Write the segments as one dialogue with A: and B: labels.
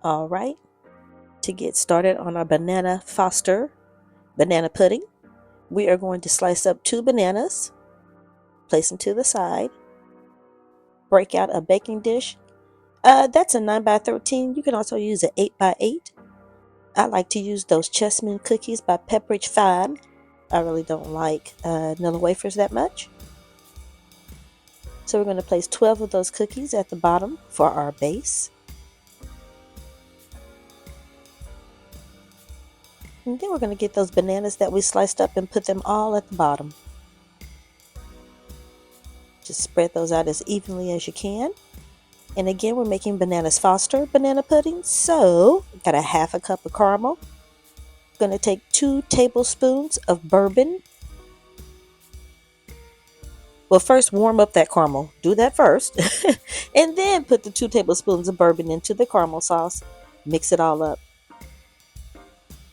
A: All right, to get started on our banana foster banana pudding, we are going to slice up 2 bananas, place them to the side, break out a baking dish. That's a 9 by 13. You can also use an 8 by 8. I like to use those Chessman cookies by Pepperidge Farm. I really don't like vanilla wafers that much. So we're going to place 12 of those cookies at the bottom for our base. And then we're going to get those bananas that we sliced up and put them all at the bottom. Just spread those out as evenly as you can. And again, we're making Bananas Foster banana pudding. So, got a half a cup of caramel. Going to take 2 tablespoons of bourbon. Well, first warm up that caramel. Do that first. And then put the 2 tablespoons of bourbon into the caramel sauce. Mix it all up.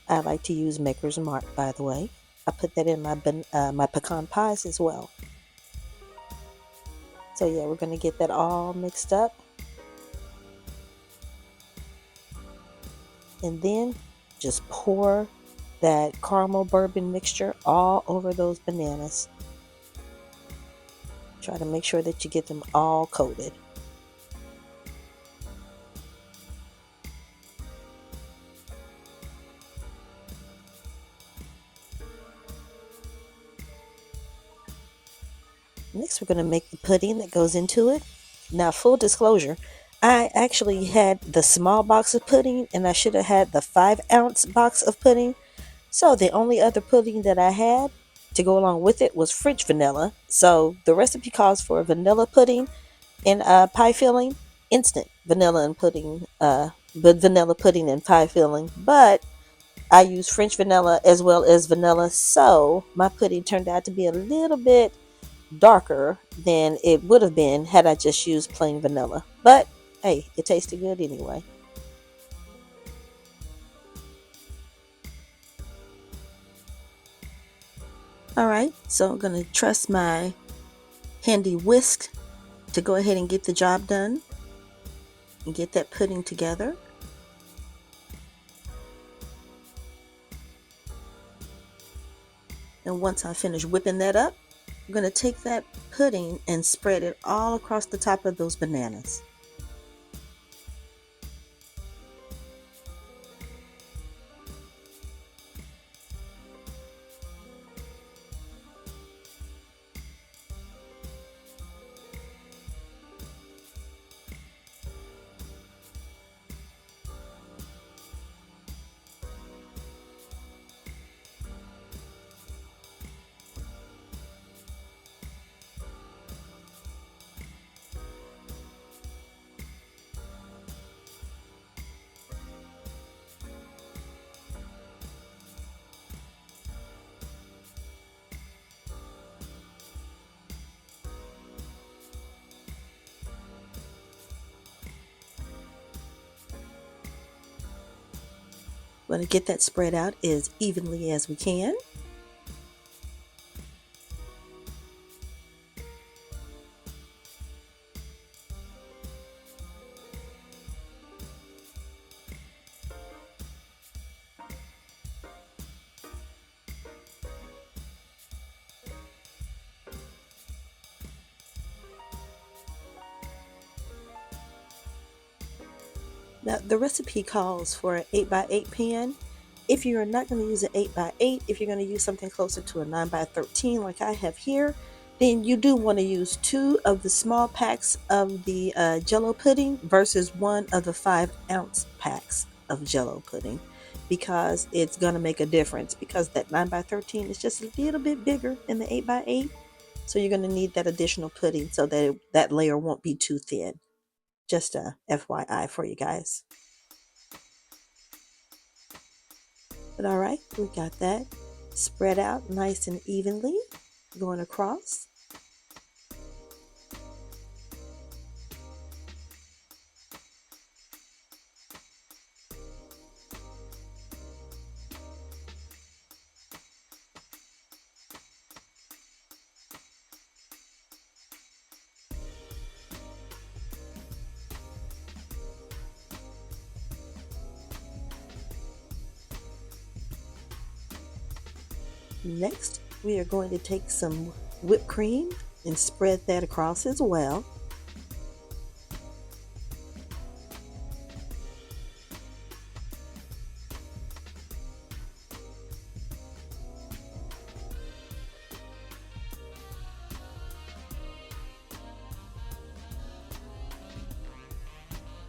A: I like to use Maker's Mark, by the way. I put that in my pecan pies as well. So yeah, we're going to get that all mixed up. And then just pour that caramel bourbon mixture all over those bananas. Try to make sure that you get them all coated. Next, we're going to make the pudding that goes into it. Now, full disclosure, I actually had the small box of pudding and I should have had the 5-ounce box of pudding. So the only other pudding that I had to go along with it was French vanilla. So the recipe calls for vanilla pudding and pie filling, instant vanilla and pudding, but vanilla pudding and pie filling. But I use French vanilla as well as vanilla, so my pudding turned out to be a little bit darker than it would have been had I just used plain vanilla. But hey, it tasted good anyway. All right, so I'm going to trust my handy whisk to go ahead and get the job done and get that pudding together. And once I finish whipping that up, I'm going to take that pudding and spread it all across the top of those bananas. We're going to get that spread out as evenly as we can. Now, the recipe calls for an 8 by 8 pan. If you're not going to use an 8 by 8, if you're going to use something closer to a 9 by 13 like I have here, then you do want to use 2 of the small packs of the Jello pudding versus 1 of the 5-ounce packs of Jello pudding, because it's going to make a difference, because that 9 by 13 is just a little bit bigger than the 8 by 8. So you're going to need that additional pudding so that that layer won't be too thin. Just a FYI for you guys. But all right, we got that spread out nice and evenly going across. Next, we are going to take some whipped cream and spread that across as well.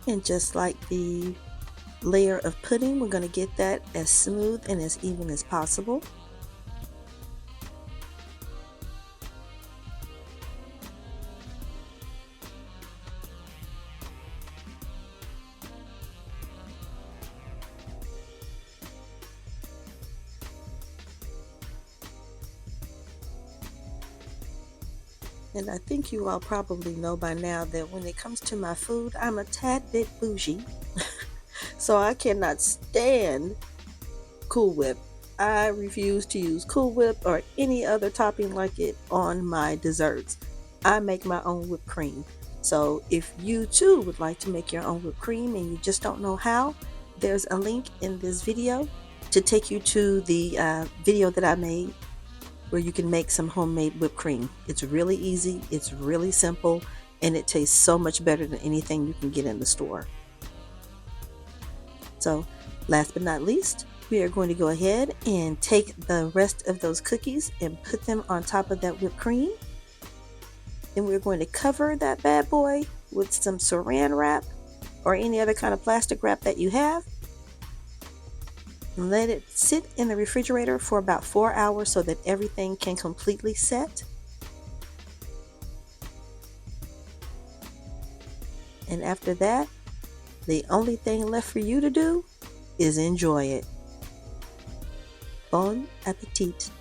A: And just like the layer of pudding, we're going to get that as smooth and as even as possible. And I think you all probably know by now that when it comes to my food, I'm a tad bit bougie. So I cannot stand Cool Whip. I refuse to use Cool Whip or any other topping like it on my desserts. I make my own whipped cream. So if you too would like to make your own whipped cream and you just don't know how, there's a link in this video to take you to the video that I made where you can make some homemade whipped cream. It's really easy, it's really simple, and it tastes so much better than anything you can get in the store. So last but not least, we are going to go ahead and take the rest of those cookies and put them on top of that whipped cream. Then we're going to cover that bad boy with some saran wrap or any other kind of plastic wrap that you have. And let it sit in the refrigerator for about 4 hours so that everything can completely set. And after that, the only thing left for you to do is enjoy it. Bon appetit!